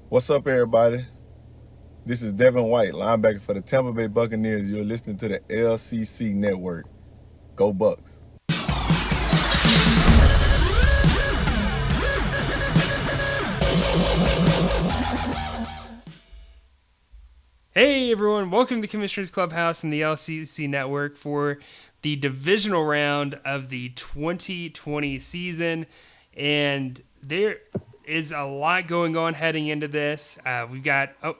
What's up, everybody? This is Devin White, linebacker for the Tampa Bay Buccaneers. You're listening to the LCC Network. Go Bucks. Hey everyone, welcome to the Commissioner's Clubhouse and the LCC Network for the divisional round of the 2020 season. And there is a lot going on heading into this.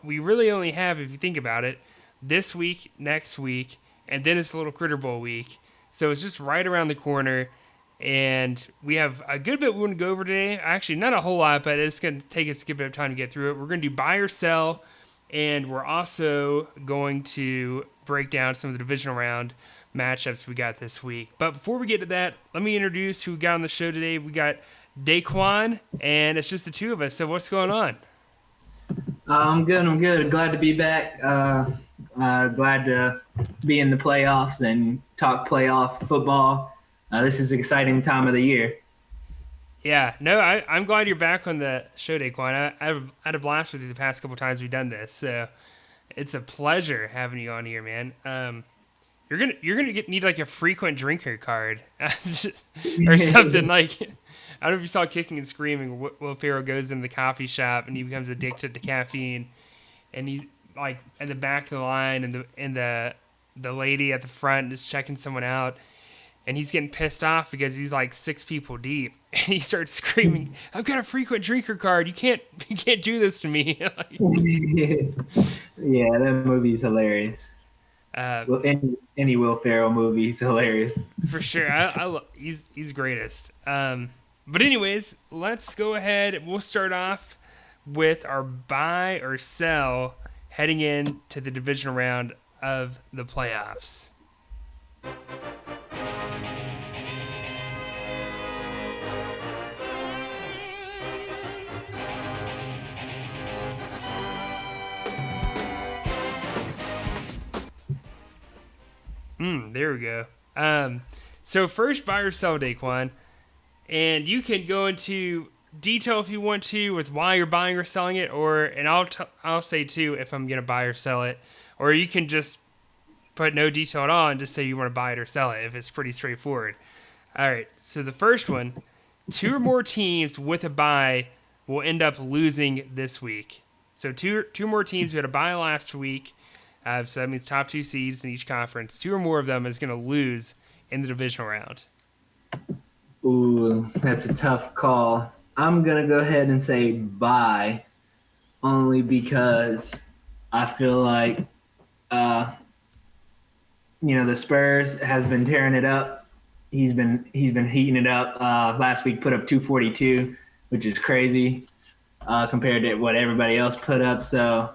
We really only have, if you think about it, this week, next week, and then it's a little Critter Bowl week. So it's just right around the corner. And we have a good bit we want to go over today. Actually, not a whole lot, but it's going to take us a good bit of time to get through it. We're going to do buy or sell. And we're also going to break down some of the divisional round matchups we got this week. But before we get to that, let me introduce who we got on the show today. We got Daquan, and it's just the two of us. So what's going on? I'm good. I'm good. Glad to be back. Glad to be in the playoffs and talk playoff football. This is an exciting time of the year. Yeah, no, I'm glad you're back on the show, Daquan. I've had a blast with you the past couple times we've done this. So it's a pleasure having you on here, man. You're gonna need like a frequent drinker card or something like. I don't know if you saw Kicking and Screaming. Will Ferrell goes in the coffee shop and he becomes addicted to caffeine, and he's like at the back of the line, and the lady at the front is checking someone out, and he's getting pissed off because he's like 6 people deep, and he starts screaming, "I've got a frequent drinker card. You can't do this to me." Yeah, that movie's hilarious. Well, any Will Ferrell movie is hilarious. For sure, he's greatest. But anyways, let's go ahead. We'll start off with our buy or sell heading into the divisional round of the playoffs. There we go. So first, buy or sell, Daquan, and you can go into detail if you want to with why you're buying or selling it, and I'll say too if I'm gonna buy or sell it, or you can just put no detail at all and just say you want to buy it or sell it if it's pretty straightforward. All right. So the first one, 2 or more teams with a bye will end up losing this week. So two more teams who had a bye last week. So that means top 2 seeds in each conference. 2 or more of them is going to lose in the divisional round. Ooh, that's a tough call. I'm gonna go ahead and say buy, only because I feel like the Spurs has been tearing it up. He's been heating it up. Last week put up 242, which is crazy compared to what everybody else put up. So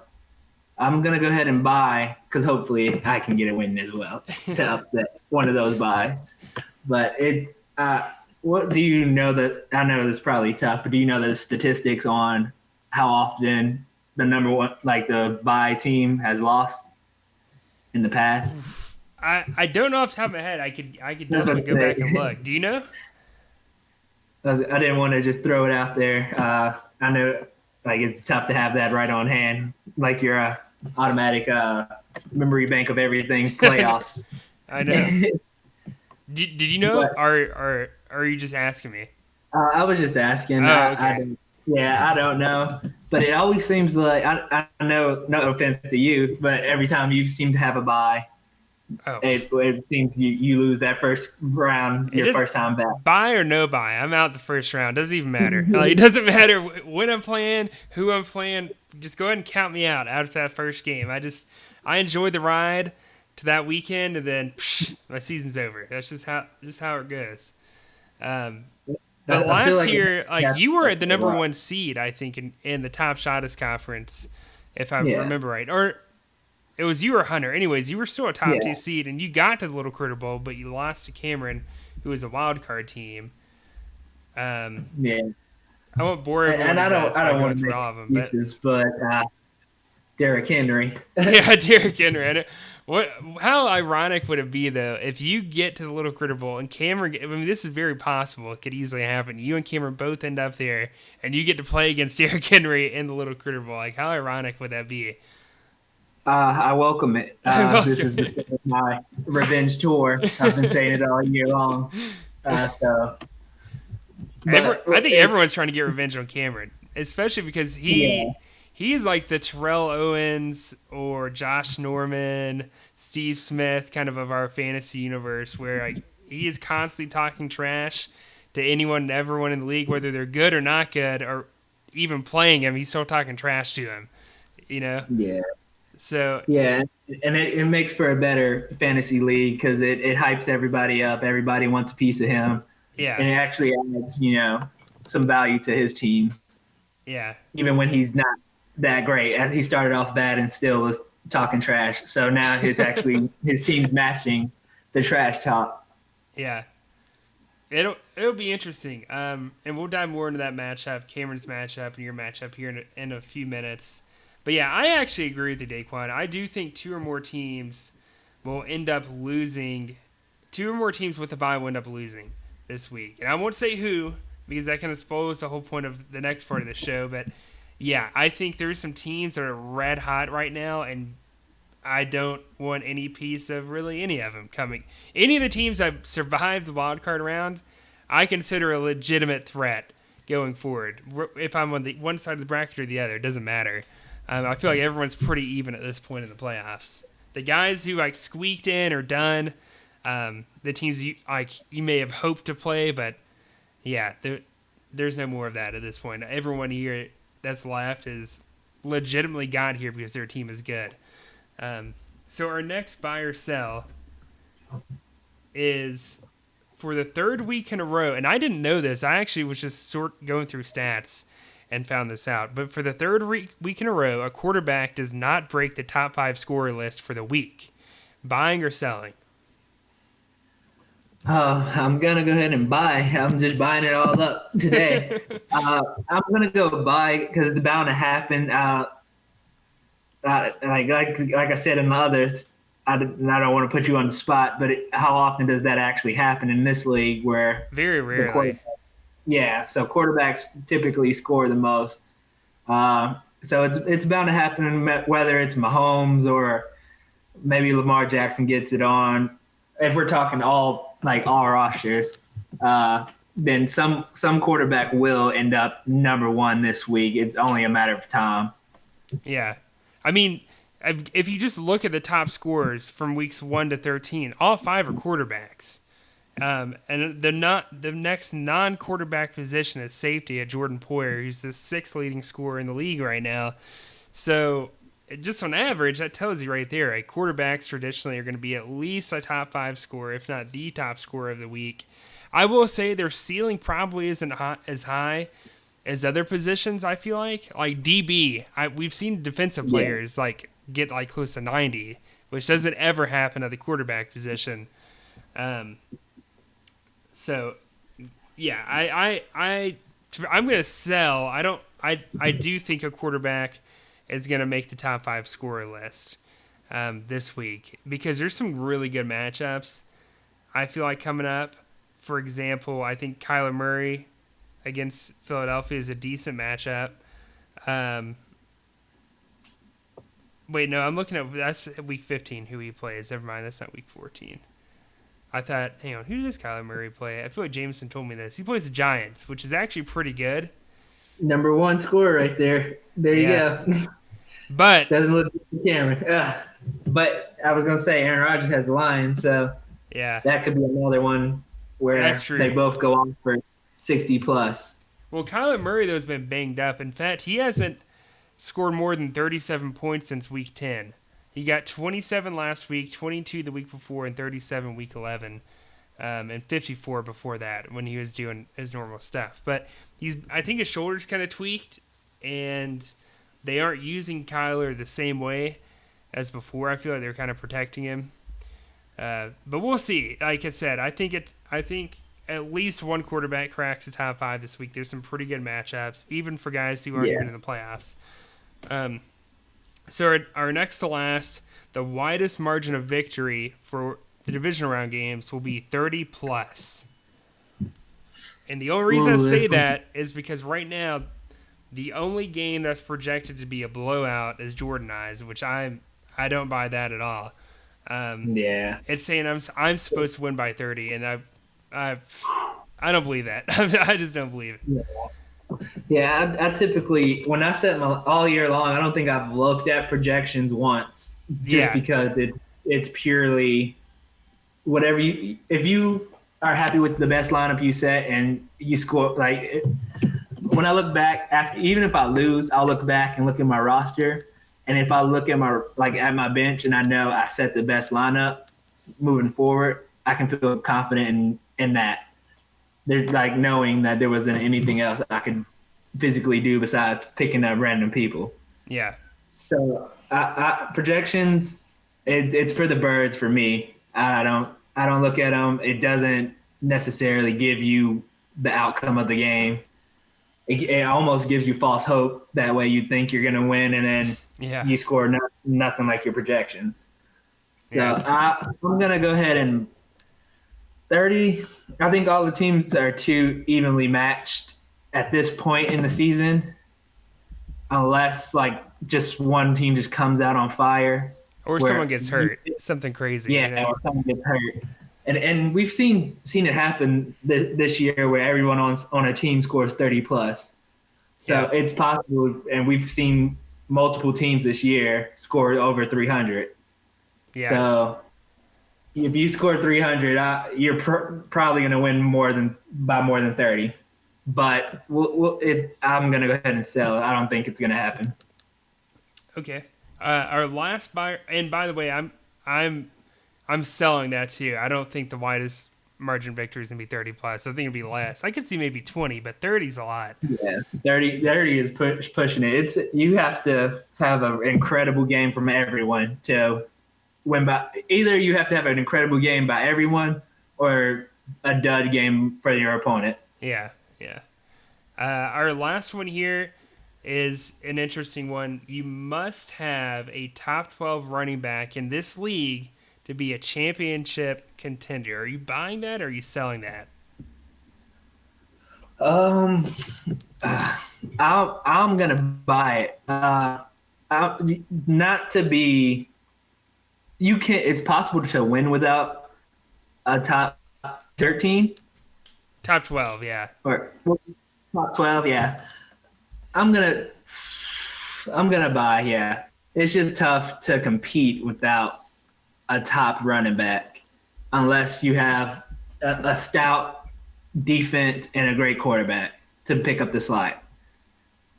I'm gonna go ahead and buy because hopefully I can get a win as well to upset one of those buys. But what do you know that? I know this is probably tough, but do you know the statistics on how often the number one, like the buy team, has lost in the past? I don't know off the top of my head. I could definitely go back and look. Do you know? I didn't want to just throw it out there. I know, like, it's tough to have that right on hand, like your automatic memory bank of everything playoffs. I know. Did you know? But, or are you just asking me? I was just asking. Oh, okay. I don't know. But it always seems like, I know, no offense to you, but every time you seem to have a bye, it seems you lose that first round, your first time back. Buy or no buy, I'm out the first round. Doesn't even matter. It doesn't matter when I'm playing, who I'm playing. Just go ahead and count me out after that first game. I enjoy the ride to that weekend, and then my season's over. That's just how it goes. But last year, you were at the number 1 seed, I think, in the Top Shotters Conference, if I remember right. Or it was you or Hunter. Anyways, you were still a top 2 seed, and you got to the Little Critter Bowl, but you lost to Cameron, who was a wild card team. I won't bore everyone. And I don't want to make excuses, but Derrick Henry. Yeah, Derrick Henry. How ironic would it be though if you get to the Little Critter Bowl and Cameron? I mean, this is very possible. It could easily happen. You and Cameron both end up there, and you get to play against Derrick Henry in the Little Critter Bowl. Like, how ironic would that be? I welcome it. This is the start of my revenge tour. I've been saying it all year long. I think everyone's trying to get revenge on Cameron, especially because he's like the Terrell Owens or Josh Norman, Steve Smith, kind of our fantasy universe, where like he is constantly talking trash to anyone and everyone in the league, whether they're good or not good, or even playing him. He's still talking trash to him, Yeah. So yeah, and it makes for a better fantasy league because it hypes everybody up. Everybody wants a piece of him. Yeah, and it actually adds some value to his team. Yeah, even when he's not that great. He started off bad and still was talking trash. So now it's actually his team's matching the trash talk. Yeah. It'll be interesting. And we'll dive more into that matchup, Cameron's matchup and your matchup here in a few minutes. But yeah, I actually agree with you, Daquan. I do think two or more teams will end up losing. Two or more teams with a bye will end up losing this week. And I won't say who, because that kind of spoils the whole point of the next part of the show. But yeah, I think there's some teams that are red hot right now, and I don't want any piece of really any of them coming. Any of the teams that survived the wild card round, I consider a legitimate threat going forward. If I'm on the one side of the bracket or the other, it doesn't matter. I feel like everyone's pretty even at this point in the playoffs. The guys who like squeaked in are done. The teams you may have hoped to play, but yeah, there's no more of that at this point. Everyone here that's left is legitimately got here because their team is good. So our next buy or sell is for the third week in a row, and I didn't know this. I actually was just going through stats and found this out. But for the third week in a row, a quarterback does not break the top 5 scorer list for the week. Buying or selling? I'm going to go ahead and buy. I'm just buying it all up today. I'm going to go buy because it's bound to happen. Like I said in the others, I don't want to put you on the spot, but how often does that actually happen in this league where very rarely? So quarterbacks typically score the most. So it's bound to happen whether it's Mahomes or maybe Lamar Jackson gets it on. If we're talking all rosters, then some quarterback will end up number one this week. It's only a matter of time. Yeah. I mean, if you just look at the top scorers from weeks 1 to 13, all 5 are quarterbacks. And the next non-quarterback position is safety at Jordan Poyer, who's the 6th leading scorer in the league right now. So just on average, that tells you right there, quarterbacks traditionally are going to be at least a top 5 scorer, if not the top scorer of the week. I will say their ceiling probably isn't as high as other positions. I feel like DB, we've seen defensive players get close to 90, which doesn't ever happen at the quarterback position. So yeah, I'm gonna sell. I do think a quarterback is gonna make the top 5 scorer list this week because there's some really good matchups. I feel like coming up. For example, I think Kyler Murray against Philadelphia is a decent matchup. Wait, no, I'm looking at that's week 15 who he plays. Never mind, that's not week 14. I thought, hang on, who does Kyler Murray play? I feel like Jameson told me this. He plays the Giants, which is actually pretty good. Number 1 scorer right there. There you go. But doesn't look good to Cameron. But I was gonna say Aaron Rodgers has the Lions, so yeah, that could be another one where they both go on for 60 plus. Well, Kyler Murray though has been banged up. In fact, he hasn't scored more than 37 points since week 10. He got 27 last week, 22 the week before, and 37 week 11, and 54 before that when he was doing his normal stuff. But I think his shoulder's kind of tweaked, and they aren't using Kyler the same way as before. I feel like they're kind of protecting him. But we'll see. Like I said, I think at least one quarterback cracks the top 5 this week. There's some pretty good matchups, even for guys who aren't even in the playoffs. So our next to last, the widest margin of victory for the divisional round games will be 30 plus. And the only reason I Ooh, say that is because right now the only game that's projected to be a blowout is Jordanized, which I don't buy that at all. yeah. It's saying I'm supposed to win by 30, and I I don't believe that. I just don't believe it. Yeah, I typically when I set my all year long, I don't think I've looked at projections once, just Yeah, because it's purely whatever you. If you are happy with the best lineup you set and you score, when I look back, after even if I lose, I'll look back and look at my roster, and if I look at my bench and I know I set the best lineup moving forward, I can feel confident in that. There's like knowing that there wasn't anything else I could physically do besides picking up random people. yeah, So projections, it's for the birds for me. I don't look at them. It doesn't necessarily give you the outcome of the game. It almost gives you false hope. That way you think you're going to win, and then yeah, you score nothing like your projections. So yeah. I'm going to go ahead and 30. I think all the teams are too evenly matched at this point in the season, unless like just one team just comes out on fire. Or someone Where gets hurt, something crazy, yeah, or someone gets hurt, and we've seen it happen this year where everyone on a team scores 30 plus. So Yeah. it's possible, and we've seen multiple teams this year score over 300. Yes. So if you score 300, you're probably going to win by more than 30. But I'm going to go ahead and sell it. I don't think it's going to happen. Okay. Our last buyer, and by the way, I'm selling that too. I don't think the widest margin victory is gonna be 30 plus. I think it'd be less. I could see maybe 20, but 30 is a lot. Yeah, 30 is pushing it. You have to have an incredible game from everyone to win by. Either you have to have an incredible game by everyone, or a dud game for your opponent. Yeah, yeah. Our last one here is an interesting one. You must have a top 12 running back in this league to be a championship contender. Are you buying that or are you selling that? Um, I'm gonna buy it. Not to be. You can. It's possible to win without a top 13 Top 12, yeah. or top 12. Yeah, I'm gonna. I'm gonna buy. Yeah, it's just tough to compete without a top running back unless you have a stout defense and a great quarterback to pick up the slack.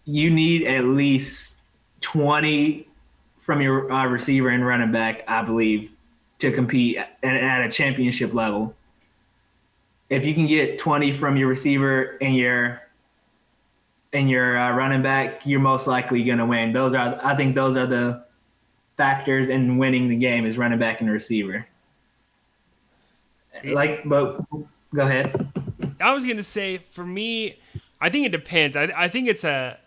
You need at least 20 from your receiver and running back, I believe, to compete at a championship level. If you can get 20 from your receiver and your running back, you're most likely going to win. I think those are the factors in winning the game is running back and receiver. But go ahead. I was gonna say for me, I think it depends. I think it's a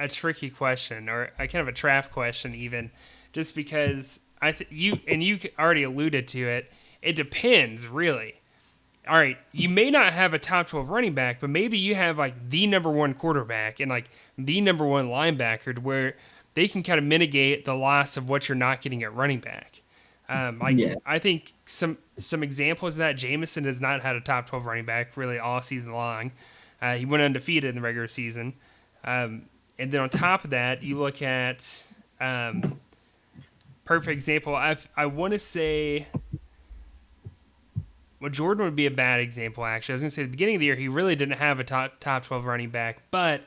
tricky question or a kind of a trap question even, just because you already alluded to it. It depends really. All right, you may not have a top 12 running back, but maybe you have like the number one quarterback and like the number one linebacker to where they can kind of mitigate the loss of what you're not getting at running back. Yeah. I think some examples of that. Jameson has not had a top 12 running back really all season long. He went undefeated in the regular season, and then on top of that, you look at perfect example. I want to say, well, Jordan would be a bad example actually. I was going to say at the beginning of the year he really didn't have a top 12 running back, but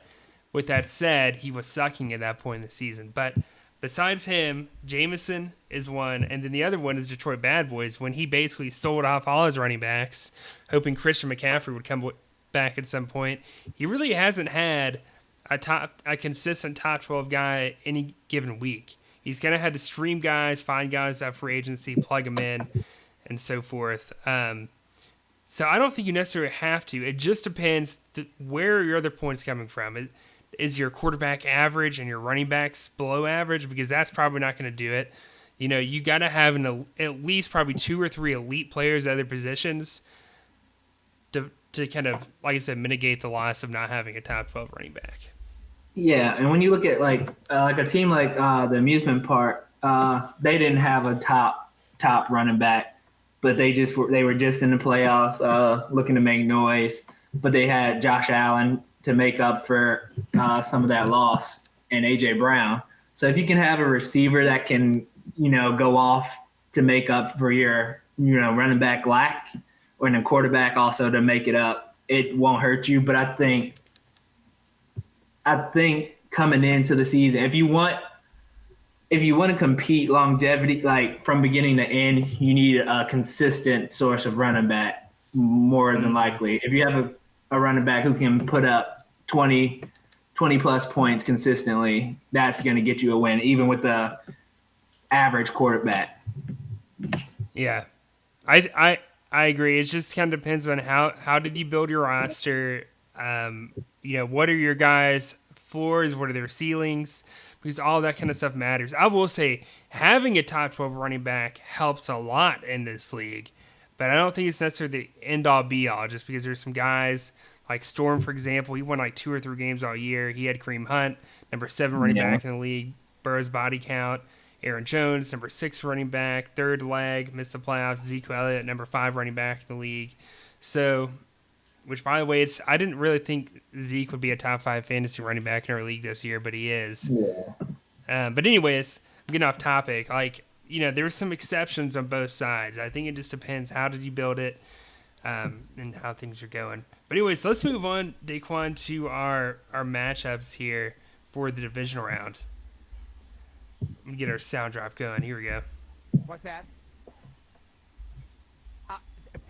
with that said, he was sucking at that point in the season. But besides him, Jameson is one, and then the other one is Detroit Bad Boys when he basically sold off all his running backs, hoping Christian McCaffrey would come back at some point. He really hasn't had a consistent top 12 guy any given week. He's kind of had to stream guys, find guys out free agency, plug them in, and so forth. So I don't think you necessarily have to. It just depends where your other point's coming from. is your quarterback average and your running backs below average, because that's probably not going to do it. You got to have at least probably 2 or 3 elite players at other positions to kind of, like I said, mitigate the loss of not having a top 12 running back. Yeah, and when you look at like a team like the amusement park, they didn't have a top running back, but they were just in the playoffs, looking to make noise. But they had Josh Allen to make up for some of that loss, and AJ Brown. So if you can have a receiver that can go off to make up for your running back lack, and a quarterback also to make it up, it won't hurt you. But I think coming into the season, if you want to compete longevity, like from beginning to end, you need a consistent source of running back more than likely. If you have a running back who can put up 20 plus points consistently, that's going to get you a win, even with the average quarterback. Yeah, I agree. It just kind of depends on how did you build your roster. What are your guys' floors? What are their ceilings? Because all that kind of stuff matters. I will say having a top 12 running back helps a lot in this league, but I don't think it's necessarily the end-all be-all, just because there's some guys like Storm, for example. He won like 2 or 3 games all year. He had Kareem Hunt, number 7 running back in the league, Burrow's body count. Aaron Jones, number 6 running back, third leg, missed the playoffs. Zeke Elliott, number 5 running back in the league. So, which, by the way, I didn't really think Zeke would be a top 5 fantasy running back in our league this year, but he is. Yeah. But anyways, I'm getting off topic. There's some exceptions on both sides. I think it just depends how did you build it, and how things are going. But anyways, let's move on, Daquan, to our matchups here for the divisional round. Let me get our sound drop going. Here we go. What's that?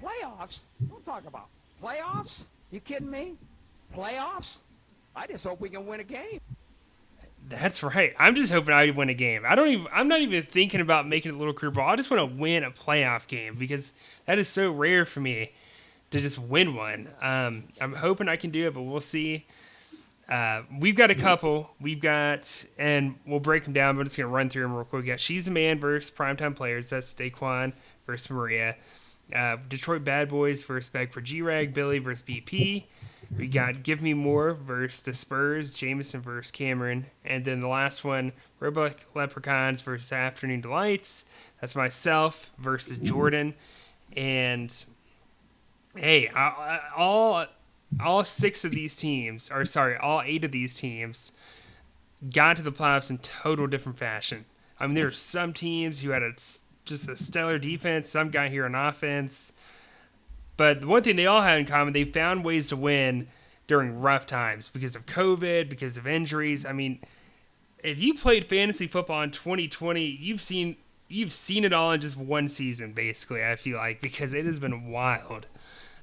Playoffs? Don't talk about playoffs. You kidding me? Playoffs? I just hope we can win a game. That's right. I'm just hoping I win a game. I'm not even thinking about making it a little career ball. I just want to win a playoff game, because that is so rare for me to just win one. I'm hoping I can do it, but we'll see. We've got a couple. And we'll break them down. I'm just going to run through them real quick. We got She's a Man versus Primetime Players. That's Daquan versus Maria. Detroit Bad Boys versus Beg for G-Rag. Billy versus BP. We got Give Me More versus the Spurs. Jameson versus Cameron. And then the last one, Roebuck Leprechauns versus Afternoon Delights. That's myself versus Jordan. And, hey, all 6 of these teams, all 8 of these teams got to the playoffs in total different fashion. I mean, there are some teams who had just a stellar defense, some got here on offense. But the one thing they all had in common, they found ways to win during rough times because of COVID, because of injuries. I mean, if you played fantasy football in 2020, you've seen it all in just one season, basically, I feel like, because it has been wild.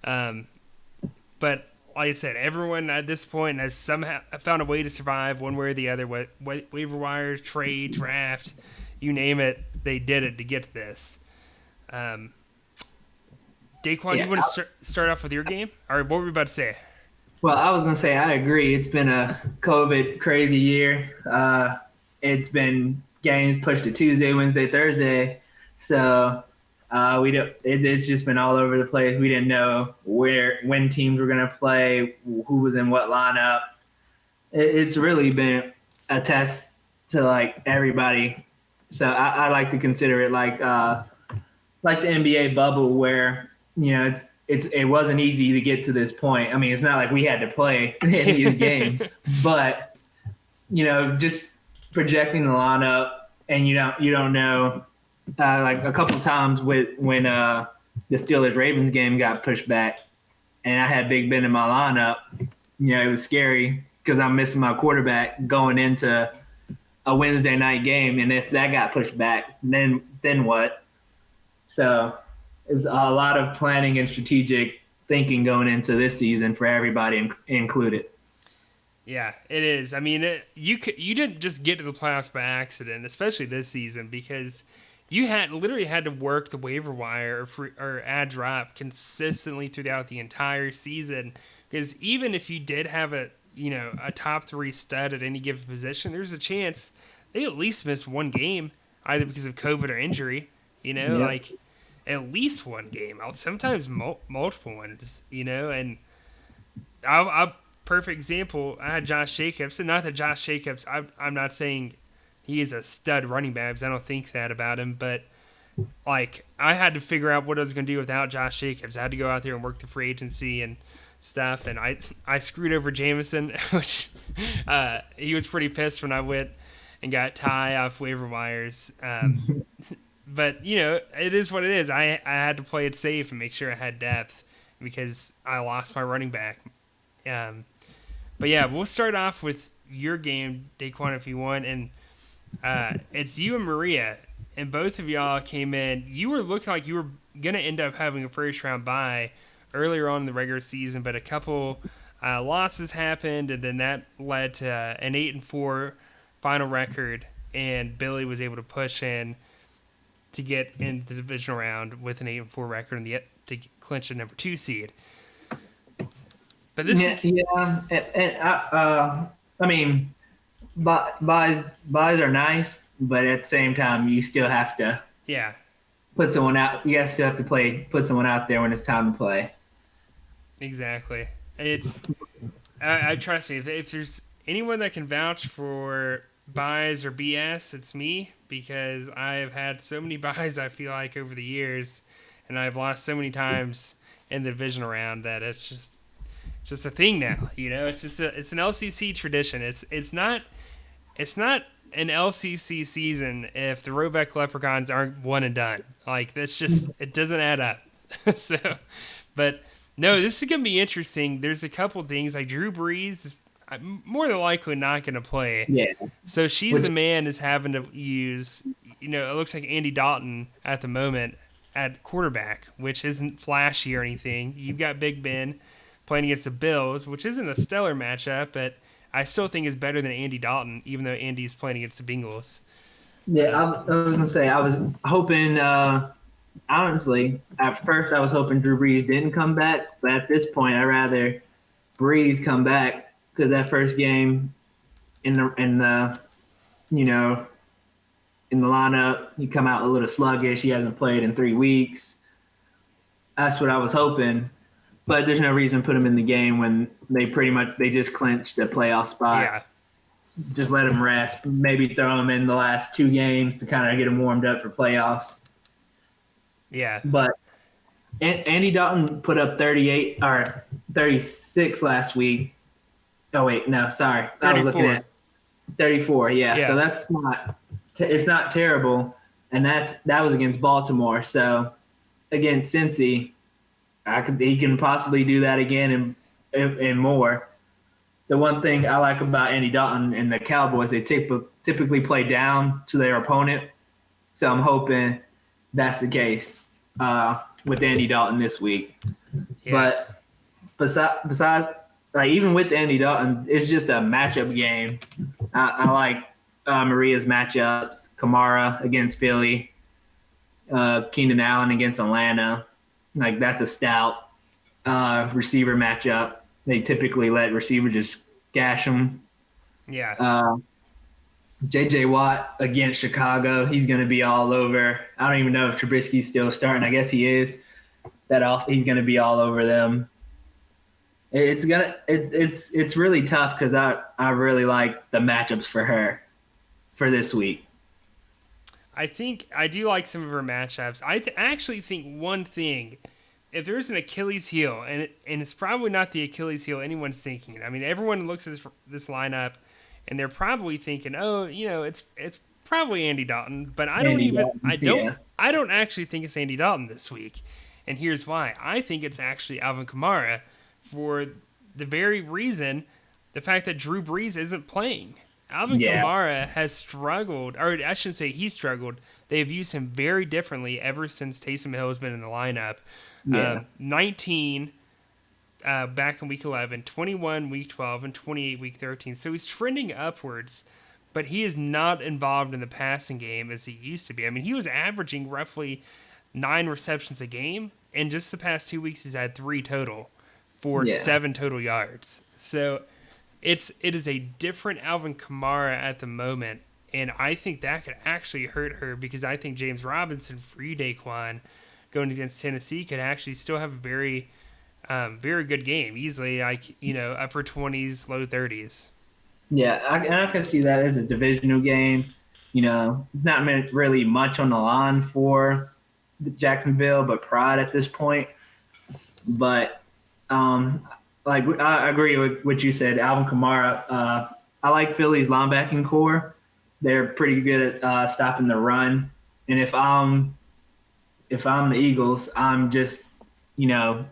But like I said, everyone at this point has somehow found a way to survive one way or the other. Waiver wire, trade, draft, you name it, they did it to get to this. Daquan, you want to start off with your game? Or what were we about to say? Well, I was going to say I agree. It's been a COVID crazy year. It's been games pushed to Tuesday, Wednesday, Thursday. So it's just been all over the place. We didn't know when teams were going to play, who was in what lineup. It's really been a test to like everybody. So I like to consider it like the NBA bubble, where it wasn't easy to get to this point. I mean, it's not like we had to play in these games, but just projecting the lineup, and you don't know. Like a couple times when the Steelers-Ravens game got pushed back, and I had Big Ben in my lineup, it was scary because I'm missing my quarterback going into a Wednesday night game, and if that got pushed back, then what? So it's a lot of planning and strategic thinking going into this season for everybody included. Yeah, it is. I mean, you didn't just get to the playoffs by accident, especially this season, because you literally had to work the waiver wire or add drop consistently throughout the entire season. Because even if you did have a top 3 stud at any given position, there's a chance they at least miss one game, either because of COVID or injury. Yep. Like at least one game. Sometimes multiple ones. And I perfect example. I had Josh Jacobs, and not that Josh Jacobs. I'm not saying he is a stud running back, because I don't think that about him, but like I had to figure out what I was going to do without Josh Jacobs. I had to go out there and work the free agency and stuff, and I screwed over Jameson, which he was pretty pissed when I went and got Ty off waiver wires. But it is what it is. I had to play it safe and make sure I had depth because I lost my running back. But yeah, we'll start off with your game, Daquan, if you want, and it's you and Maria, and both of y'all came in. You were looking like you were gonna end up having a first round bye earlier on in the regular season, but a couple losses happened, and then that led to an 8-4 final record, and Billy was able to push in to get into the divisional round with an 8-4 record and to clinch a number 2 seed. But this I mean, buys are nice, but at the same time, you still have to put someone out. You guys still have to put someone out there when it's time to play. Exactly. It's I trust me. If there's anyone that can vouch for buys or BS, it's me, because I've had so many buys, I feel like, over the years, and I've lost so many times in the divisional round that it's just a thing now. It's an LCC tradition. It's not an LCC season if the Roebuck Leprechauns aren't one and done. Like, that's just, it doesn't add up. But no, this is gonna be interesting. There's a couple things, like Drew Brees is more than likely not gonna play. Yeah. So she's the man is having to use. It looks like Andy Dalton at the moment at quarterback, which isn't flashy or anything. You've got Big Ben playing against the Bills, which isn't a stellar matchup, but I still think is better than Andy Dalton, even though Andy's playing against the Bengals. Yeah, I was going to say, I was hoping, honestly, at first I was hoping Drew Brees didn't come back, but at this point I'd rather Brees come back, because that first game in the lineup, he come out a little sluggish. He hasn't played in 3 weeks. That's what I was hoping. But there's no reason to put him in the game when they just clinched the playoff spot. Yeah. Just let him rest. Maybe throw him in the last 2 games to kind of get him warmed up for playoffs. Yeah. But Andy Dalton put up 38 or 36 last week. Oh wait, no, sorry. 34. I was looking at 34. Yeah. So that's it's not terrible, and that was against Baltimore. So against Cincy, he can possibly do that again and more. The one thing I like about Andy Dalton and the Cowboys, they typically play down to their opponent. So I'm hoping that's the case with Andy Dalton this week. Yeah. But besides, like, even with Andy Dalton, it's just a matchup game. I like Maria's matchups: Kamara against Philly, Keenan Allen against Atlanta. Like, that's a stout receiver matchup. They typically let receivers just gash them. Yeah. J.J. Watt against Chicago. He's going to be all over. I don't even know if Trubisky's still starting. I guess he is. He's going to be all over them. It's really tough, because I really like the matchups for her for this week. I think I do like some of her matchups. I actually think one thing, if there's an Achilles heel, and it's probably not the Achilles heel anyone's thinking. I mean, everyone looks at this lineup, and they're probably thinking, oh, it's probably Andy Dalton. But I don't actually think it's Andy Dalton this week, and here's why. I think it's actually Alvin Kamara, for the very reason, the fact that Drew Brees isn't playing. Alvin Kamara has struggled, or I shouldn't say he struggled. They've used him very differently ever since Taysom Hill has been in the lineup. 19 back in week 11, 21 week 12, and 28 week 13. So he's trending upwards, but he is not involved in the passing game as he used to be. I mean, he was averaging roughly 9 receptions a game, and just the past 2 weeks he's had 3 total for 7 total yards. So it is a different Alvin Kamara at the moment, and I think that could actually hurt her because I think James Robinson, free Daquan, going against Tennessee could actually still have a very, very good game. Easily, like upper 20s, low 30s. Yeah, I can see that as a divisional game. Not really much on the line for Jacksonville, but Pride at this point. But like I agree with what you said, Alvin Kamara. I like Philly's linebacking core. They're pretty good at stopping the run. And if I'm the Eagles, I'm just gonna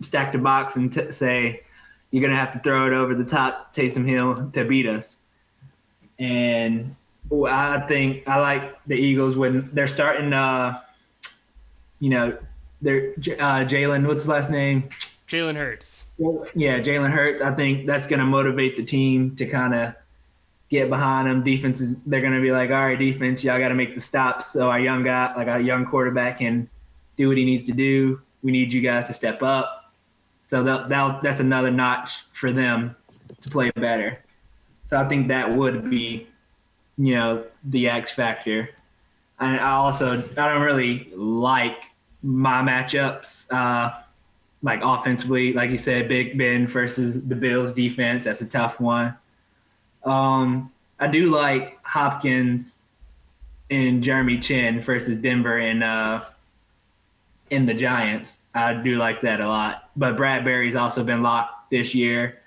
stack the box and say you're gonna have to throw it over the top, Taysom Hill, to beat us. And I think I like the Eagles when they're starting. They're Jalen. What's his last name? Jalen Hurts. Yeah, Jalen Hurts. I think that's gonna motivate the team to kind of get behind them. Defenses, they're going to be like, all right, defense, y'all got to make the stops. So our young guy, like our young quarterback, can do what he needs to do. We need you guys to step up. So that's another notch for them to play better. So I think that would be, the X factor. And I don't really like my matchups, like offensively, like you said, Big Ben versus the Bills defense. That's a tough one. I do like Hopkins and Jeremy Chin versus Denver and in the Giants. I do like that a lot. But Bradbury's also been locked this year,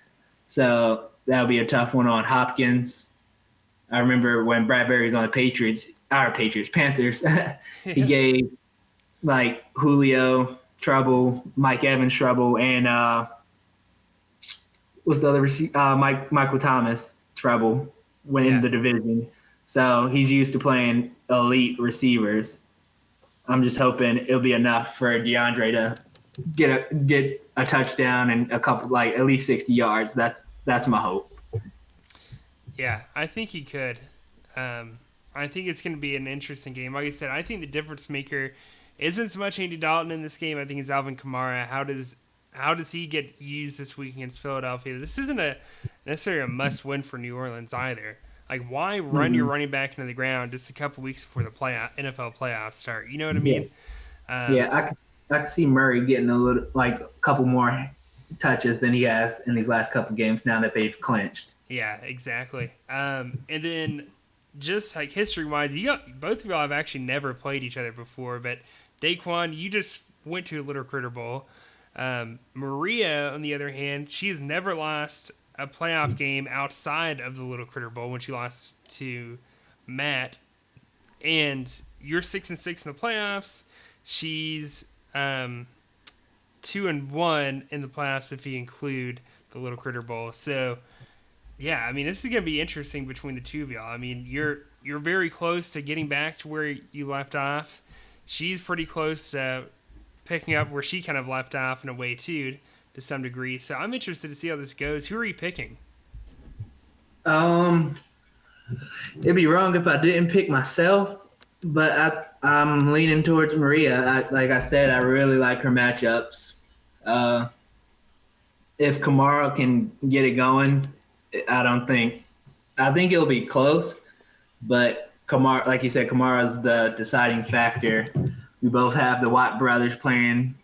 so that'll be a tough one on Hopkins. I remember when Bradbury was on the Panthers, he gave like Julio trouble, Mike Evans trouble, and what's the other receiver? Michael Thomas trouble in the division. So he's used to playing elite receivers. I'm just hoping it'll be enough for DeAndre to get a touchdown and a couple, like at least 60 yards. That's my hope. Yeah, I think he could. I think it's going to be an interesting game. Like I said, I think the difference maker isn't so much Andy Dalton in this game. I think it's Alvin Kamara. How does he get used this week against Philadelphia? This isn't necessarily a must-win for New Orleans either. Like, why run your running back into the ground just a couple weeks before the NFL playoffs start? You know what I mean? I can see Murray getting a couple more touches than he has in these last couple games now that they've clinched. Yeah, exactly. And then just like history-wise, both of y'all have actually never played each other before, but Daquan, you just went to a Little Critter Bowl. Maria, on the other hand, she has never lost a playoff game outside of the Little Critter Bowl when she lost to Matt. And you're 6-6 in the playoffs. She's 2-1 in the playoffs if you include the Little Critter Bowl. So, yeah, I mean, this is going to be interesting between the two of y'all. I mean, you're very close to getting back to where you left off. She's pretty close to picking up where she kind of left off in a way too, to some degree. So I'm interested to see how this goes. Who are you picking? It'd be wrong if I didn't pick myself, but I'm leaning towards Maria. Like I said, I really like her matchups. If Kamara can get it going, I think it'll be close, but Kamara, like you said, Kamara's the deciding factor. We both have the Watt brothers playing,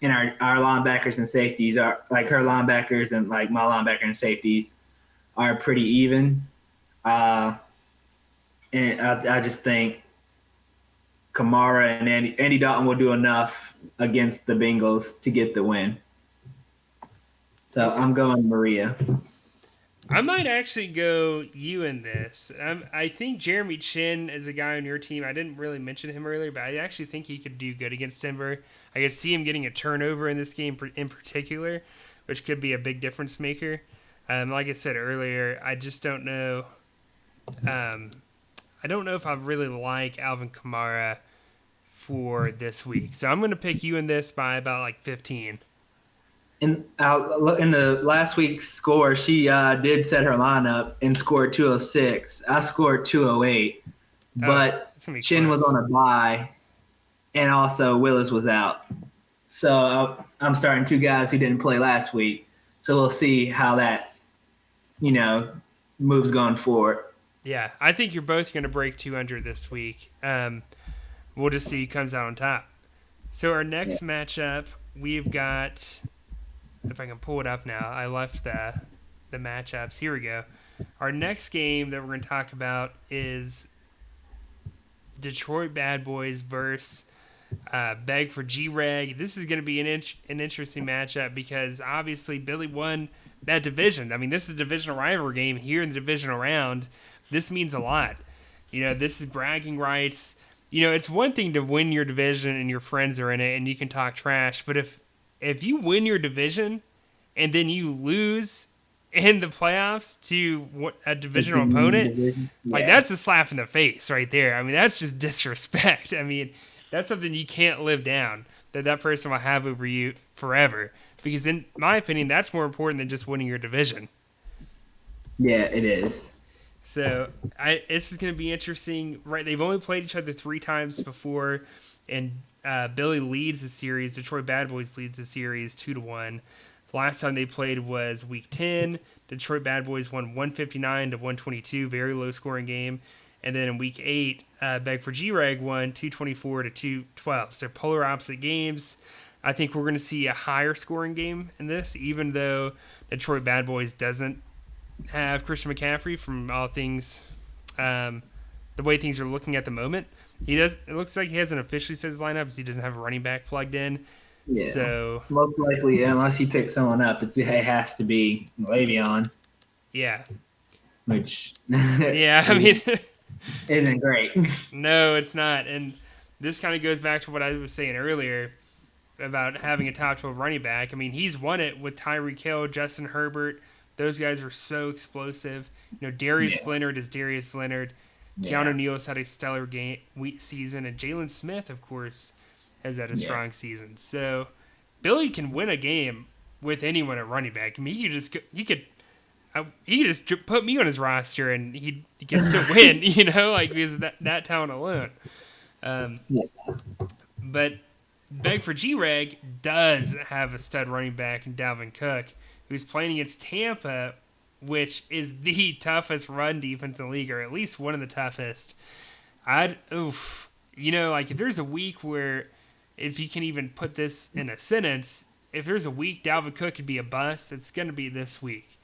and our linebackers and safeties are like her linebackers and like my linebacker and safeties are pretty even. And I just think Kamara and Andy Dalton will do enough against the Bengals to get the win. So I'm going Maria. I might actually go you in this. I think Jeremy Chin is a guy on your team. I didn't really mention him earlier, but I actually think he could do good against Denver. I could see him getting a turnover in this game in particular, which could be a big difference maker. Like I said earlier, I just don't know. I don't know if I really like Alvin Kamara for this week. So I'm going to pick you in this by about like 15. In the last week's score, she did set her lineup and scored 206. I scored 208, but Chin was on a bye, and also Willis was out. So I'm starting two guys who didn't play last week. So we'll see how that moves going forward. Yeah, I think you're both going to break 200 this week. We'll just see who comes out on top. So our next matchup, we've got, if I can pull it up now, I left the matchups. Here we go. Our next game that we're going to talk about is Detroit Bad Boys versus Beg for G-Reg. This is going to be an interesting matchup because obviously Billy won that division. I mean, this is a divisional rivalry game here in the divisional round. This means a lot. This is bragging rights. It's one thing to win your division and your friends are in it and you can talk trash, but if you win your division and then you lose in the playoffs to a divisional opponent, like that's a slap in the face right there. I mean, that's just disrespect. I mean, that's something you can't live down, that person will have over you forever. Because in my opinion, that's more important than just winning your division. Yeah, it is. So this is going to be interesting. Right? They've only played each other 3 times before, and Billy leads the series. Detroit Bad Boys leads the series 2-1. The last time they played was Week 10. Detroit Bad Boys won 159-122, very low scoring game. And then in Week 8, Beg for G-Reg won 224-212. So polar opposite games. I think we're going to see a higher scoring game in this, even though Detroit Bad Boys doesn't have Christian McCaffrey from all things, the way things are looking at the moment. It looks like he hasn't officially set his lineup because he doesn't have a running back plugged in. Yeah. So most likely, unless he picks someone up, it has to be Le'Veon. Yeah. Which yeah, I mean isn't great. No, it's not. And this kind of goes back to what I was saying earlier about having a top 12 running back. I mean, he's won it with Tyreek Hill, Justin Herbert. Those guys are so explosive. Darius Leonard is Darius Leonard. Keanu Neal's had a stellar season, and Jalen Smith, of course, has had a strong season. So Billy can win a game with anyone at running back. I mean, he could just put me on his roster and he can still win. Because of that talent alone. But Beg for G-Reg does have a stud running back in Dalvin Cook, who's playing against Tampa, which is the toughest run defense in the league, or at least one of the toughest. If there's a week where, if you can even put this in a sentence, if there's a week Dalvin Cook could be a bust, it's going to be this week.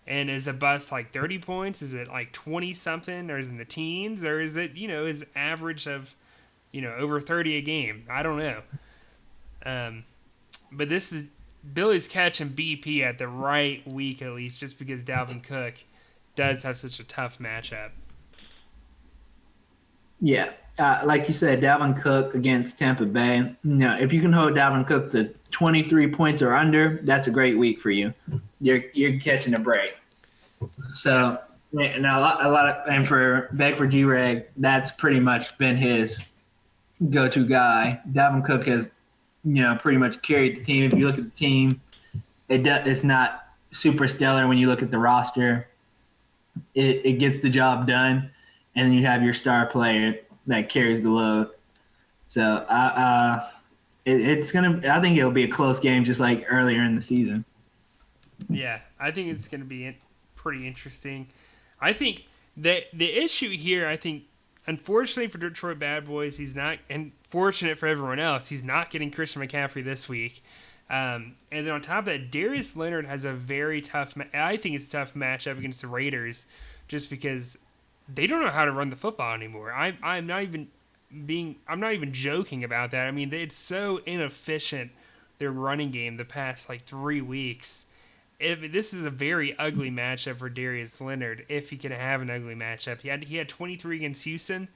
And is a bust like 30 points? Is it like 20-something? Or is it in the teens? Or is it, his average of, over 30 a game? I don't know. But this is Billy's catching BP at the right week, at least, just because Dalvin Cook does have such a tough matchup. Yeah. Like you said, Dalvin Cook against Tampa Bay. If you can hold Dalvin Cook to 23 points or under, that's a great week for you. You're catching a break. So, and and for Beg for G-Reg, that's pretty much been his go-to guy. Dalvin Cook has, pretty much carried the team. If you look at the team, it's not super stellar when you look at the roster. It gets the job done, and then you have your star player that carries the load. So it's gonna. I think it'll be a close game, just like earlier in the season. Yeah, I think it's gonna be pretty interesting. I think the issue here, unfortunately for Detroit Bad Boys, he's not, and fortunate for everyone else, he's not getting Christian McCaffrey this week. And then on top of that, Darius Leonard has a very tough, I think it's a tough matchup against the Raiders, just because they don't know how to run the football anymore. I'm not even joking about that. I mean, it's so inefficient, their running game, the past 3 weeks. This is a very ugly matchup for Darius Leonard, if he can have an ugly matchup. He had 23 against Houston.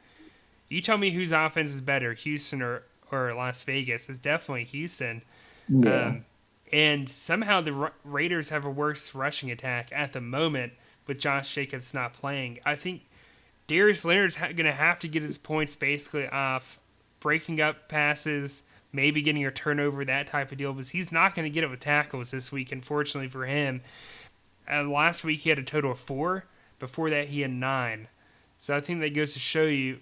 You tell me whose offense is better, Houston or Las Vegas. It's definitely Houston. Yeah. And somehow the Raiders have a worse rushing attack at the moment with Josh Jacobs not playing. I think Darius Leonard's going to have to get his points basically off breaking up passes, maybe getting a turnover, that type of deal, because he's not going to get it with tackles this week, unfortunately for him. Last week he had a total of 4. Before that he had 9. So I think that goes to show you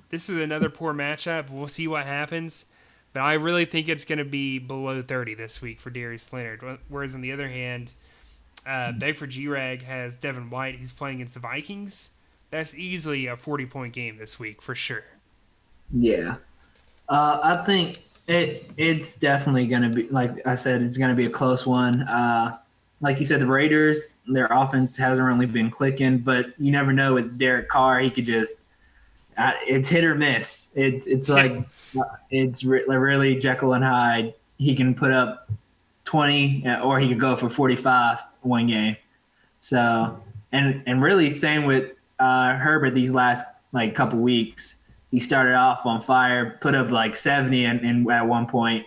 this is another poor matchup. We'll see what happens. But I really think it's going to be below 30 this week for Darius Leonard. Whereas on the other hand, Bedford G-Rag has Devin White, who's playing against the Vikings. That's easily a 40-point game this week for sure. Yeah. I think it's definitely going to be, like I said, it's going to be a close one. Like you said, the Raiders, their offense hasn't really been clicking, but you never know with Derek Carr. He could just it's hit or miss. It's like it's really Jekyll and Hyde. He can put up 20 or he could go for 45 one game. So and really same with Herbert these last like couple weeks. He started off on fire, put up like 70 and at one point.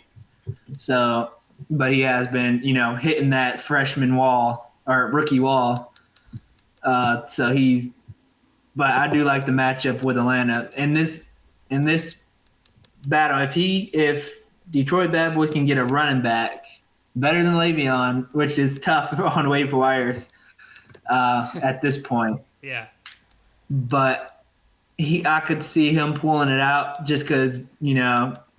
So, but he has been, hitting that freshman wall or rookie wall. So but I do like the matchup with Atlanta in this battle. If Detroit Bad Boys can get a running back better than Le'Veon, which is tough on waiver wires at this point, Yeah. but I could see him pulling it out just because,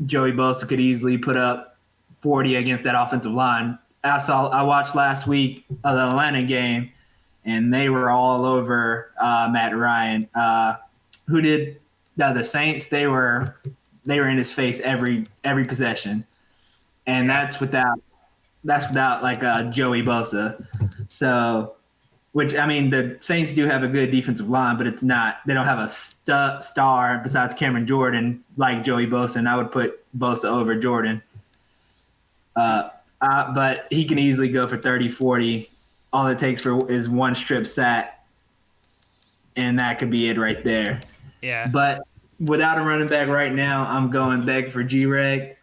Joey Bosa could easily put up 40 against that offensive line. I watched last week the Atlanta game, and they were all over Matt Ryan. The Saints? They were in his face every possession, and that's without like Joey Bosa. So. Which, I mean, the Saints do have a good defensive line, but it's not – they don't have a star besides Cameron Jordan like Joey Bosa, and I would put Bosa over Jordan. But he can easily go for 30, 40. All it takes is one strip sack, and that could be it right there. Yeah. But without a running back right now, I'm going back for G-Reg.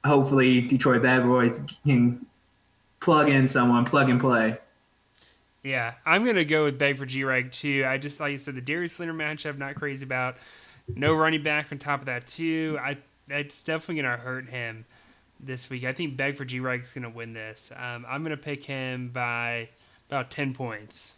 Hopefully Detroit Bad Boys can plug in someone, plug and play. Yeah, I'm going to go with Beg for G-Rag, too. I just, like you said, the Darius Leonard matchup, not crazy about. No running back on top of that, too. It's definitely going to hurt him this week. I think Beg for G-Rag is going to win this. I'm going to pick him by about 10 points.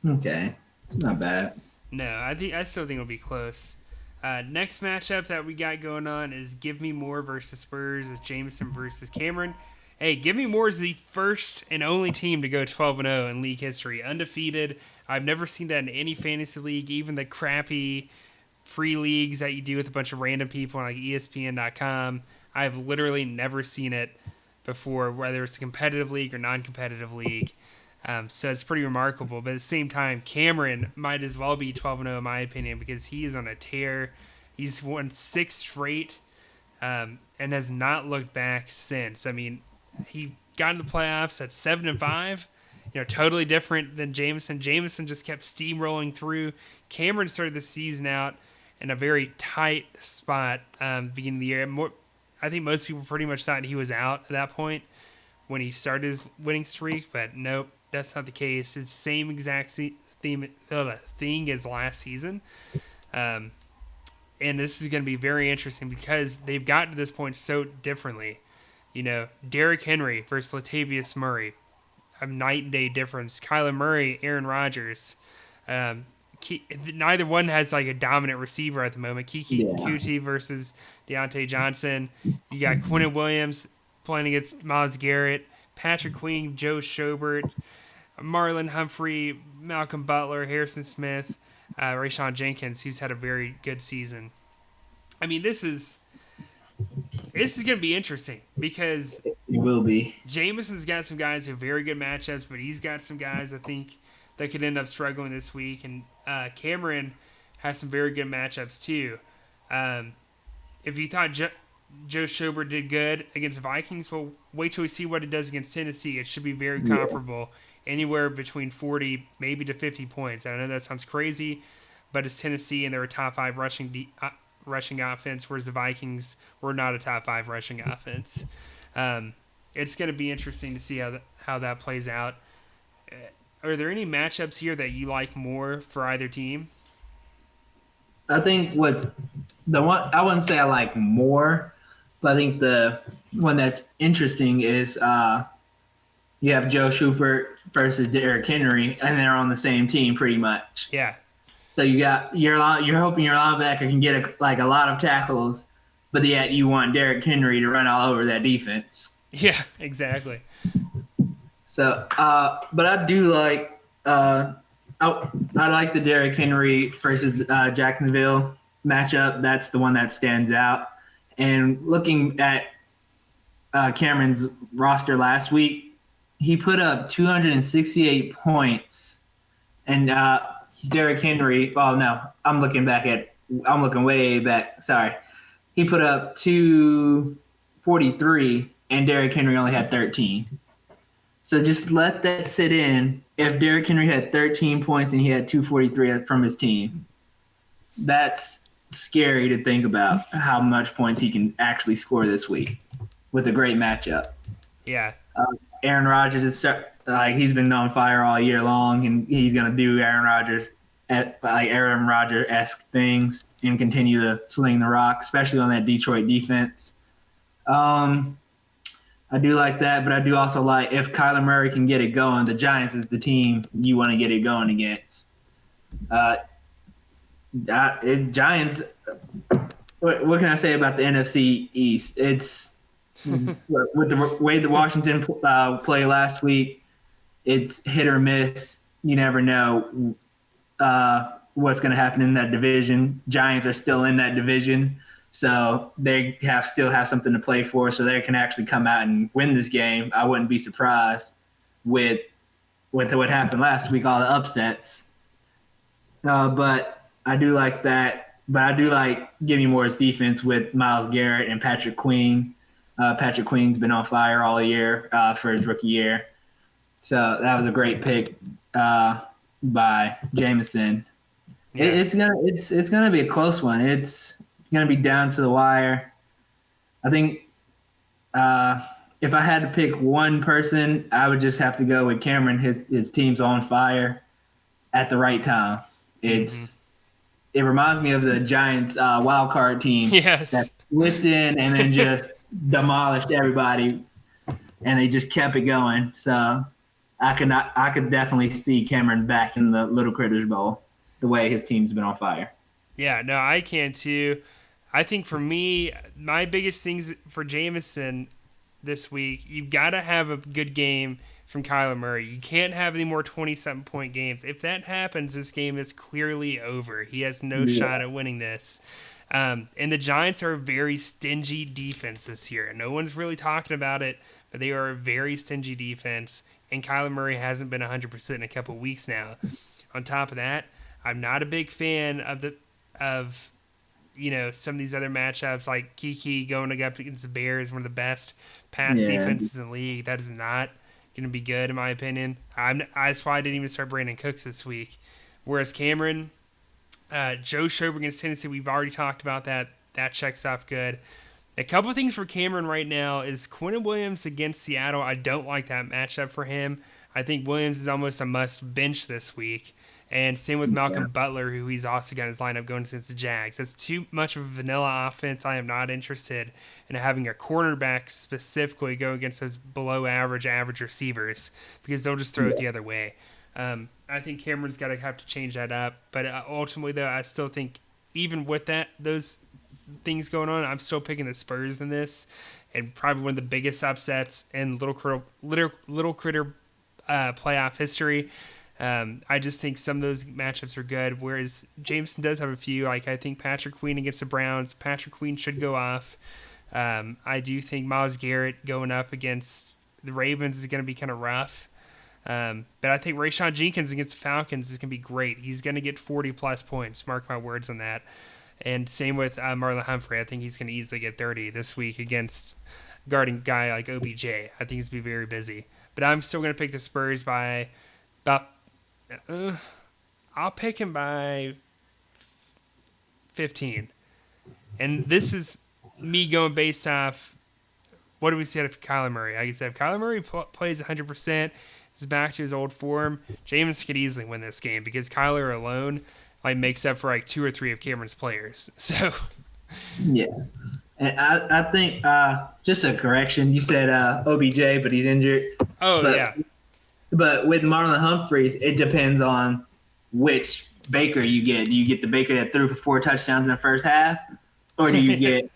Okay. It's not bad. No, I still think it'll be close. Next matchup that we got going on is Give Me More versus Spurs. It's Jameson versus Cameron. Hey, Give Me More is the first and only team to go 12-0 in league history, undefeated. I've never seen that in any fantasy league, even the crappy free leagues that you do with a bunch of random people on like ESPN.com. I've literally never seen it before, whether it's a competitive league or non-competitive league. So it's pretty remarkable. But at the same time, Cameron might as well be 12-0 in my opinion because he is on a tear. He's won 6 straight and has not looked back since. I mean, he got in the playoffs at 7-5, totally different than Jameson. Jameson just kept steamrolling through. Cameron started the season out in a very tight spot beginning of the year. I think most people pretty much thought he was out at that point when he started his winning streak, but nope, that's not the case. It's the same exact thing as last season. And this is going to be very interesting because they've gotten to this point so differently. Derrick Henry versus Latavius Murray, a night and day difference. Kyler Murray, Aaron Rodgers. Neither one has like a dominant receiver at the moment. QT versus Deontay Johnson. You got Quinnen Williams playing against Myles Garrett, Patrick Queen, Joe Schobert, Marlon Humphrey, Malcolm Butler, Harrison Smith, Rayshawn Jenkins, who's had a very good season. I mean, this is going to be interesting because it will be. Jameson's got some guys who have very good matchups, but he's got some guys I think that could end up struggling this week. And Cameron has some very good matchups too. If you thought Joe Schobert did good against the Vikings, well, wait till we see what he does against Tennessee. It should be very comparable, anywhere between 40 maybe to 50 points. I know that sounds crazy, but it's Tennessee and they're a top 5 rushing offense, whereas the Vikings were not a top 5 rushing offense. It's going to be interesting to see how that plays out. Are there any matchups here that you like more for either team? I think I wouldn't say I like more, but I think the one that's interesting is you have Joe Schubert versus Derrick Henry, and they're on the same team pretty much. Yeah. So you're hoping your linebacker can get a lot of tackles, but yet you want Derrick Henry to run all over that defense. Yeah, exactly. So, but I do like I like the Derrick Henry versus Jacksonville matchup. That's the one that stands out. And looking at Cameron's roster last week, he put up 268 points, and Derrick Henry. Oh no, I'm looking way back. Sorry, he put up 243, and Derrick Henry only had 13. So just let that sit in. If Derrick Henry had 13 points and he had 243 from his team, that's scary to think about how much points he can actually score this week with a great matchup. Yeah. Aaron Rodgers is he's been on fire all year long, and he's gonna do Aaron Rodgers-esque things and continue to sling the rock, especially on that Detroit defense. I do like that, but I do also like if Kyler Murray can get it going, the Giants is the team you want to get it going against. Giants, what can I say about the NFC East? It's with the way the Washington play last week, it's hit or miss. You never know what's going to happen in that division. Giants are still in that division. So they still have something to play for, so they can actually come out and win this game. I wouldn't be surprised with what happened last week, all the upsets. But I do like that. But I do like Jimmy Moore's defense with Myles Garrett and Patrick Queen. Patrick Queen's been on fire all year for his rookie year. So that was a great pick by Jameson. Yeah. It's gonna be a close one. It's going to be down to the wire. I think if I had to pick one person, I would just have to go with Cameron. His team's on fire at the right time. It reminds me of the Giants wild card team that slipped in and then just demolished everybody, and they just kept it going. So I could definitely see Cameron back in the Little Critters Bowl the way his team's been on fire. Yeah, no, I can too. I think for me, my biggest things for Jameson this week, you've got to have a good game from Kyler Murray. You can't have any more 27-point games. If that happens, this game is clearly over. He has no shot at winning this. And the Giants are a very stingy defense this year. No one's really talking about it, but they are a very stingy defense, and Kyler Murray hasn't been 100% in a couple weeks now. On top of that, I'm not a big fan of some of these other matchups, like Kiki going up against the Bears, one of the best pass defenses in the league. That is not going to be good, in my opinion. That's why I didn't even start Brandon Cooks this week. Whereas Cameron, Joe Schober against Tennessee, we've already talked about that. That checks off good. A couple of things for Cameron right now is Quinnen Williams against Seattle. I don't like that matchup for him. I think Williams is almost a must bench this week. And same with Malcolm Butler, who he's also got his lineup going against the Jags. That's too much of a vanilla offense. I am not interested in having a cornerback specifically go against those below average receivers because they'll just throw it the other way. I think Cameron's got to have to change that up. But ultimately, though, I still think even with those things going on, I'm still picking the Spurs in this, and probably one of the biggest upsets in Little Critter playoff history. I just think some of those matchups are good, whereas Jameson does have a few. Like I think Patrick Queen against the Browns. Patrick Queen should go off. I do think Myles Garrett going up against the Ravens is going to be kind of rough. But I think Rayshon Jenkins against the Falcons is going to be great. He's going to get 40-plus points. Mark my words on that. And same with Marlon Humphrey. I think he's going to easily get 30 this week against guarding guy like OBJ. I think he's going to be very busy. But I'm still going to pick the Spurs by about I'll pick him by 15. And this is me going based off what do we say of Kyler Murray? Like I said, if Kyler Murray plays 100%, is back to his old form, James could easily win this game because Kyler alone makes up for 2 or 3 of Cameron's players. So yeah. And I think just a correction, you said OBJ, but he's injured. Yeah. But with Marlon Humphreys, it depends on which Baker you get. Do you get the Baker that threw for 4 touchdowns in the first half? Or do you get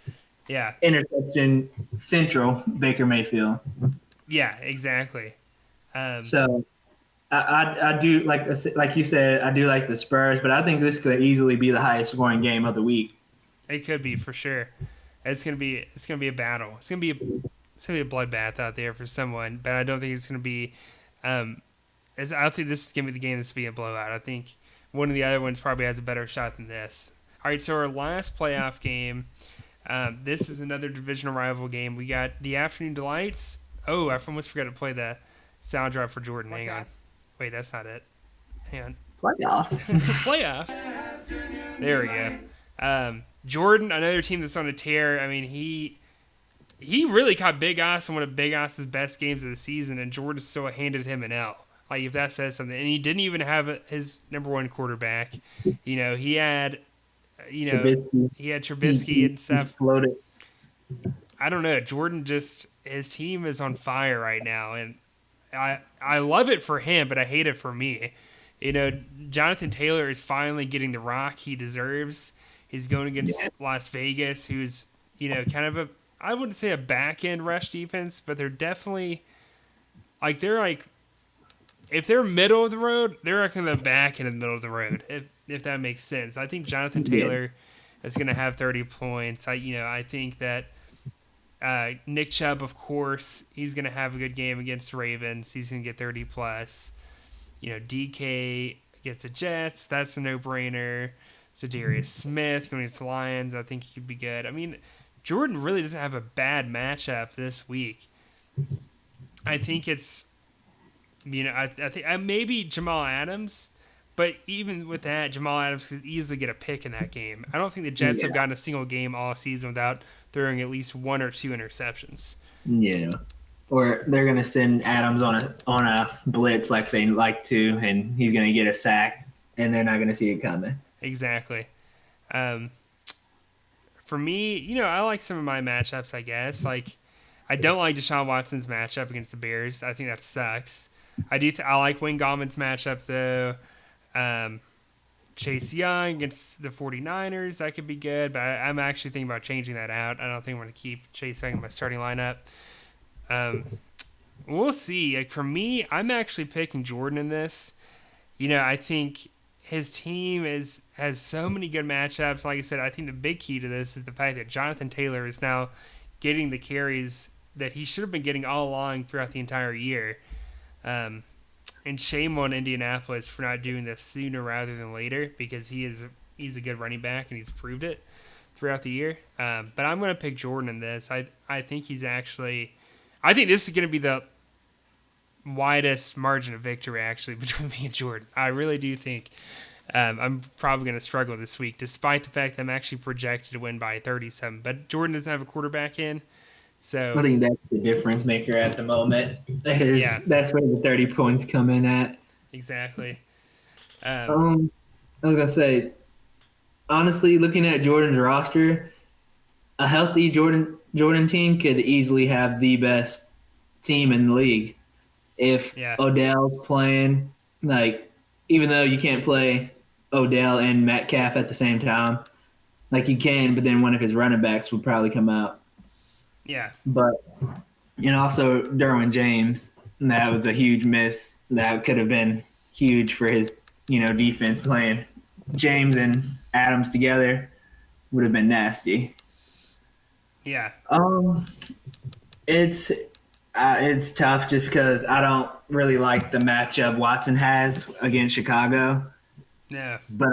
interception central Baker Mayfield? Yeah, exactly. So I do like you said, I do like the Spurs, but I think this could easily be the highest scoring game of the week. It could be for sure. It's gonna be a battle. It's gonna be a bloodbath out there for someone, but I don't think it's gonna be. Um, I don't think this is gonna be the game that's be a blowout. I think one of the other ones probably has a better shot than this. All right, so our last playoff game. This is another divisional rival game. We got the Afternoon Delights. Oh, I almost forgot to play the sound drop for Jordan. Hang on. Wait, that's not it. Hang on. Playoffs. Playoffs. There we go. Jordan, another team that's on a tear. I mean, he really caught Big Os in one of Big Os's best games of the season, and Jordan still handed him an L. Like, if that says something. And he didn't even have his number one quarterback. He had, Trubisky. he had Trubisky and stuff. Floated. I don't know. Jordan his team is on fire right now, and I love it for him, but I hate it for me. Jonathan Taylor is finally getting the rock he deserves. He's going against Las Vegas, who's, kind of I wouldn't say a back end rush defense, but they're definitely if they're middle of the road, they're like in the back end of the middle of the road, if that makes sense. I think Jonathan Taylor is going to have 30 points. I think that Nick Chubb, of course, he's going to have a good game against the Ravens. He's going to get 30 plus. DK against the Jets, that's a no-brainer. Zadarius Smith going against the Lions, I think he could be good. I mean, Jordan really doesn't have a bad matchup this week. I think it's, I think maybe Jamal Adams, but even with that, Jamal Adams could easily get a pick in that game. I don't think the Jets have gotten a single game all season without throwing at least one or two interceptions. Yeah. Or they're gonna send Adams on a blitz like they like to, and he's gonna get a sack, and they're not gonna see it coming. Exactly. For me, I like some of my matchups. I guess I don't like Deshaun Watson's matchup against the Bears. I think that sucks. I like Wayne Gallman's matchup though. Chase Young against the 49ers, that could be good, but I'm actually thinking about changing that out. I don't think I'm going to keep Chase Young in my starting lineup. We'll see. Like, for me, I'm actually picking Jordan in this. I think his team has so many good matchups. Like I said, I think the big key to this is the fact that Jonathan Taylor is now getting the carries that he should have been getting all along throughout the entire year. And shame on Indianapolis for not doing this sooner rather than later, because he's a good running back and he's proved it throughout the year. But I'm going to pick Jordan in this. I think this is going to be the widest margin of victory actually between me and Jordan. I really do think I'm probably going to struggle this week, despite the fact that I'm actually projected to win by 37. But Jordan doesn't have a quarterback in. So I think that's the difference maker at the moment. That's where the 30 points come in at. Exactly. I was gonna say, honestly, looking at Jordan's roster, a healthy Jordan team could easily have the best team in the league. If Odell's playing, even though you can't play Odell and Metcalf at the same time, you can, but then one of his running backs would probably come out. Yeah. But, also Derwin James, that was a huge miss. That could have been huge for his, defense. Playing James and Adams together would have been nasty. Yeah. It's tough just because I don't really like the matchup Watson has against Chicago. Yeah. But,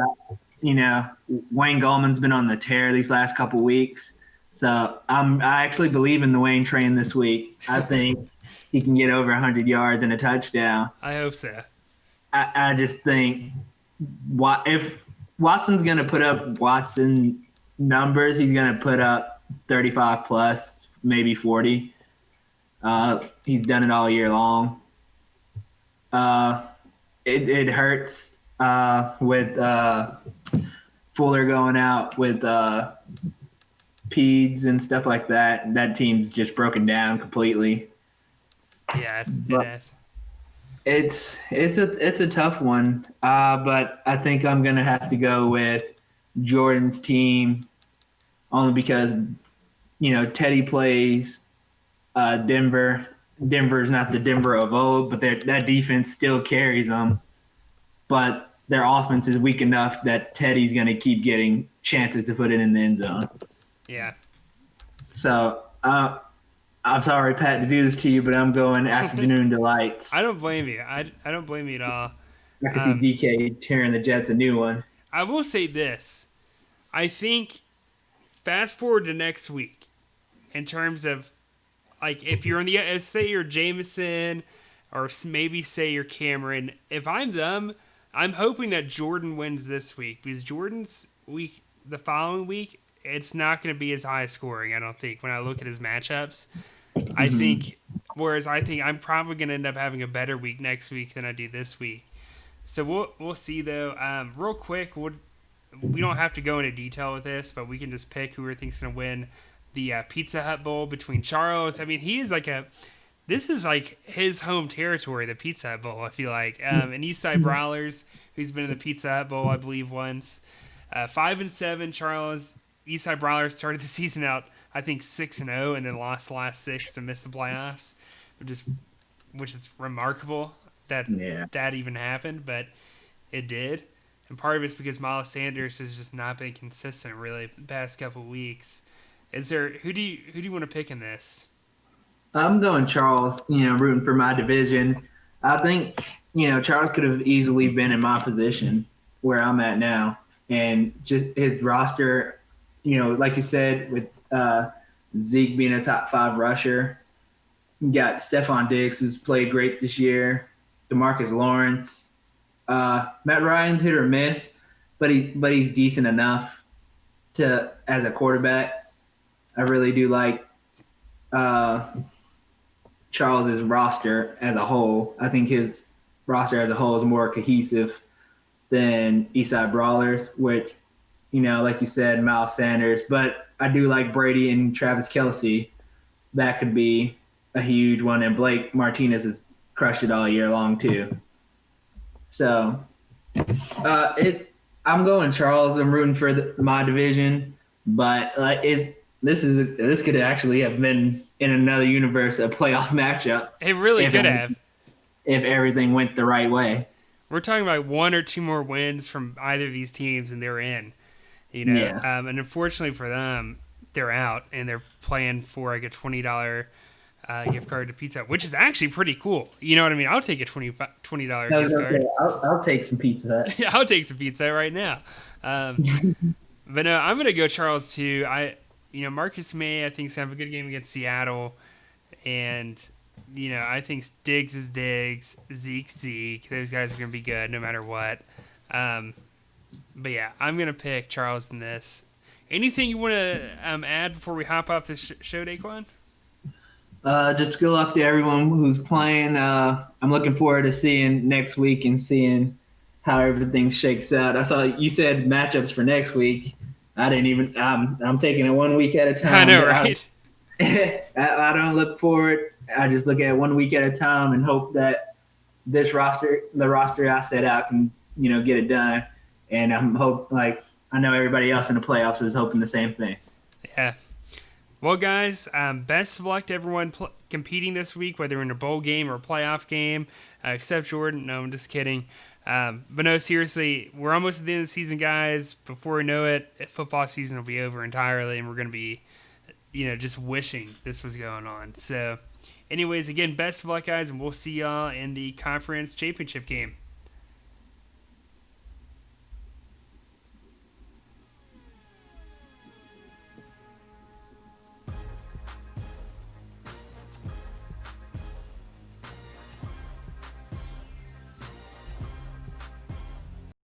Wayne Gallman's been on the tear these last couple weeks. So I actually believe in the Wayne train this week. I think he can get over 100 yards and a touchdown. I hope so. I just think if Watson's going to put up Watson numbers, he's going to put up 35 plus, maybe 40. He's done it all year long. It hurts with Fuller going out with peds and stuff like that. That team's just broken down completely. Yeah, it is. It's a tough one, but I think I'm gonna have to go with Jordan's team only because Teddy plays Denver Denver's not the Denver of old, but that defense still carries them. But their offense is weak enough that Teddy's going to keep getting chances to put it in the end zone. Yeah. So I'm sorry, Pat, to do this to you, but I'm going afternoon delights. I don't blame you. I don't blame you at all. I can see DK tearing the Jets a new one. I will say this. I think fast forward to next week in terms of, like, if you're in the, say you're Jameson or maybe say you're Cameron, if I'm them, I'm hoping that Jordan wins this week because Jordan's week, the following week, it's not going to be as high scoring, I don't think, when I look at his matchups. I think, whereas I think I'm probably going to end up having a better week next week than I do this week. So we'll see, though. Real quick, we don't have to go into detail with this, but we can just pick who we think is going to win the Pizza Hut Bowl between Charles. I mean, he is like this is like his home territory, the Pizza Hut Bowl, I feel like. And Eastside Brawlers, who's been in the Pizza Hut Bowl, I believe, once. 5-7, Charles. Eastside Brawlers started the season out, I think, 6-0, and then lost the last 6 to miss the playoffs, which is remarkable that even happened, but it did. And part of it's because Miles Sanders has just not been consistent really the past couple of weeks. Is there who do you want to pick in this? I'm going Charles, rooting for my division. I think, Charles could have easily been in my position where I'm at now. And just his roster, like you said, with Zeke being a top 5 rusher, you got Stephon Diggs, who's played great this year, DeMarcus Lawrence. Matt Ryan's hit or miss, but he's decent enough as a quarterback. I really do like Charles's roster as a whole. I think his roster as a whole is more cohesive than Eastside Brawlers, which, like you said, Miles Sanders. But I do like Brady and Travis Kelce. That could be a huge one. And Blake Martinez has crushed it all year long too. So I'm going Charles. I'm rooting for my division, but this could actually have been in another universe a playoff matchup. It really could have, if everything went the right way. We're talking about 1 or 2 more wins from either of these teams, and they're in. Yeah. And unfortunately for them, they're out, and they're playing for like a $20 gift card to Pizza Hut, which is actually pretty cool. You know what I mean? I'll take a $20 gift card. I'll take some Pizza Hut. Yeah, I'll take some pizza Hut right now. But no, I'm going to go Charles too. Marcus May, I think, is going to have a good game against Seattle. And, I think Diggs is Diggs, Zeke. Those guys are going to be good no matter what. But yeah, I'm going to pick Charles in this. Anything you want to add before we hop off the show, Daquan? Just good luck to everyone who's playing. I'm looking forward to seeing next week and seeing how everything shakes out. I saw you said matchups for next week. I didn't even. I'm taking it 1 week at a time. I know, right? I don't look forward. I just look at 1 week at a time and hope that the roster I set out, can get it done. And I know everybody else in the playoffs is hoping the same thing. Yeah. Well, guys, best of luck to everyone competing this week, whether in a bowl game or a playoff game, except Jordan. No, I'm just kidding. But no, seriously, we're almost at the end of the season, guys. Before we know it, football season will be over entirely, and we're going to be, just wishing this was going on. So, anyways, again, best of luck, guys, and we'll see y'all in the conference championship game.